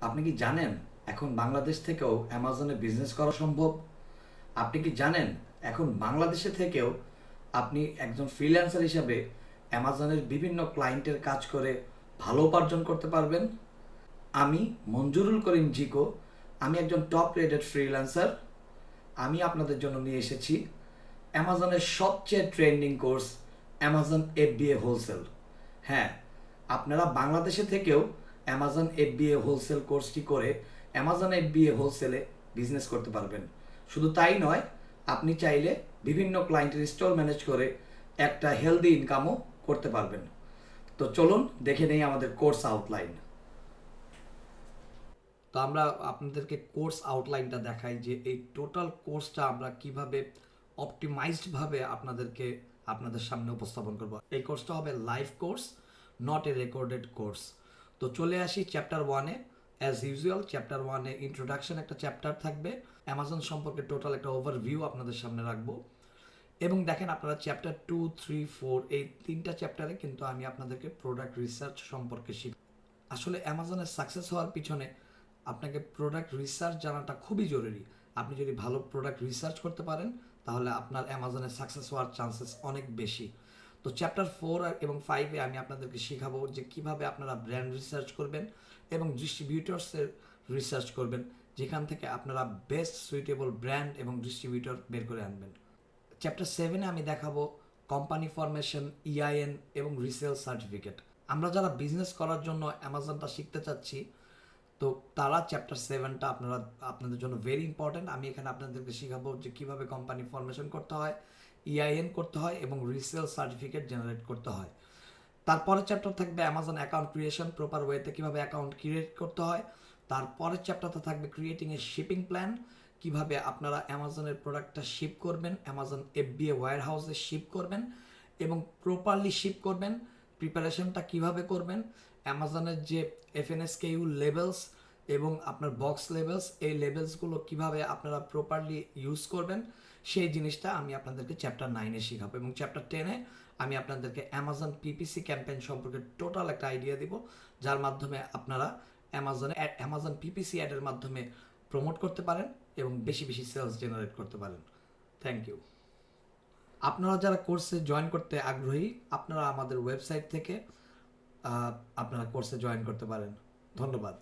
আপনি কি জানেন এখন বাংলাদেশ থেকেও অ্যামাজনে বিজনেস করা সম্ভব? আপনি কি জানেন এখন বাংলাদেশে থেকেও আপনি একজন ফ্রিল্যান্সার হিসাবে অ্যামাজনের বিভিন্ন ক্লায়েন্টের কাজ করে ভালো উপার্জন করতে পারবেন? আমি মঞ্জুরুল করিম জিকো, আমি একজন টপ রেটেড ফ্রিল্যান্সার। আমি আপনাদের জন্য নিয়ে এসেছি অ্যামাজনের সবচেয়ে trending course, Amazon FBA wholesale. হ্যাঁ, আপনারা বাংলাদেশে থেকেও অ্যামাজন FBA হোলসেল কোর্সটি করে অ্যামাজন FBA হোলসেলে বিজনেস করতে পারবেন। শুধু তাই নয়, আপনি চাইলে বিভিন্ন ক্লায়েন্টের স্টোর ম্যানেজ করে একটা হেলদি ইনকামও করতে পারবেন। তো চলুন দেখে নেই আমাদের কোর্স আউটলাইন। তো আমরা আপনাদেরকে কোর্স আউটলাইনটা দেখাই যে এই টোটাল কোর্সটা আমরা কিভাবে অপটিমাইজডভাবে আপনাদের সামনে উপস্থাপন করব। এই কোর্সটা হবে live course, not a recorded course. তো চলে আসি চ্যাপ্টার 1-এ। অ্যাজ ইউজুয়াল চ্যাপ্টার 1-এ ইন্ট্রোডাকশন একটা চ্যাপ্টার থাকবে, অ্যামাজন সম্পর্কে টোটাল একটা ওভারভিউ আপনাদের সামনে রাখবো। এবং দেখেন আপনারা চ্যাপ্টার 2, 3, 4 এই 3টা চ্যাপ্টারে কিন্তু আমি আপনাদেরকে প্রোডাক্ট রিসার্চ সম্পর্কে শিখব। আসলে অ্যামাজনের সাকসেস হওয়ার পিছনে আপনাকে প্রোডাক্ট রিসার্চ জানাটা খুবই জরুরি। আপনি যদি ভালো প্রোডাক্ট রিসার্চ করতে পারেন তাহলে আপনার অ্যামাজনে সাকসেস হওয়ার চান্সেস অনেক বেশি। তো চ্যাপ্টার 4 এবং 5-এ আমি আপনাদেরকে শেখাবো যে কিভাবে আপনারা ব্র্যান্ড রিসার্চ করবেন এবং ডিস্ট্রিবিউটরসের রিসার্চ করবেন, যেখান থেকে আপনারা বেস্ট সুইটেবল ব্র্যান্ড এবং ডিস্ট্রিবিউটর বের করে আনবেন। চ্যাপ্টার 7-এ আমি দেখাবো কোম্পানি ফরমেশন, EIN এবং রিসেল সার্টিফিকেট। আমরা যারা বিজনেস করার জন্য অ্যামাজনটা শিখতে চাচ্ছি, তো তারা চ্যাপ্টার 7টা আপনাদের জন্য ভেরি ইম্পর্ট্যান্ট। আমি এখানে আপনাদেরকে শেখাবো যে কীভাবে কোম্পানি ফরমেশন করতে হয়, EIN করতে হয় এবং রিসেল সার্টিফিকেট জেনারেট করতে হয়। তারপরের চ্যাপ্টার থাকবে অ্যামাজন অ্যাকাউন্ট ক্রিয়েশন, প্রপার ওয়েতে কীভাবে অ্যাকাউন্ট ক্রিয়েট করতে হয়। তারপরের চ্যাপ্টারটা থাকবে ক্রিয়েটিং এ শিপিং প্ল্যান, কিভাবে আপনারা অ্যামাজনের প্রোডাক্টটা শিপ করবেন, অ্যামাজন FBA ওয়্যারহাউসে শিপ করবেন এবং প্রপারলি শিপ করবেন, প্রিপারেশনটা কিভাবে করবেন, অ্যামাজনের যে FNSKU লেভেলস এবং আপনার বক্স লেভেলস, এই লেভেলসগুলো কিভাবে আপনারা প্রপারলি ইউজ করবেন, সেই জিনিসটা আমি আপনাদেরকে চ্যাপ্টার 9-এ শেখাবো। এবং চ্যাপ্টার 10-এ আমি আপনাদেরকে অ্যামাজন PPC ক্যাম্পেইন সম্পর্কে টোটাল একটা আইডিয়া দিব, যার মাধ্যমে আপনারা অ্যামাজন PPC অ্যাডের মাধ্যমে প্রমোট করতে পারেন এবং বেশি বেশি সেলস জেনারেট করতে পারেন। Thank you. আপনারা যারা কোর্সে জয়েন করতে আগ্রহী, আপনারা আমাদের ওয়েবসাইট থেকে আপনারা কোর্সে জয়েন করতে পারেন। ধন্যবাদ।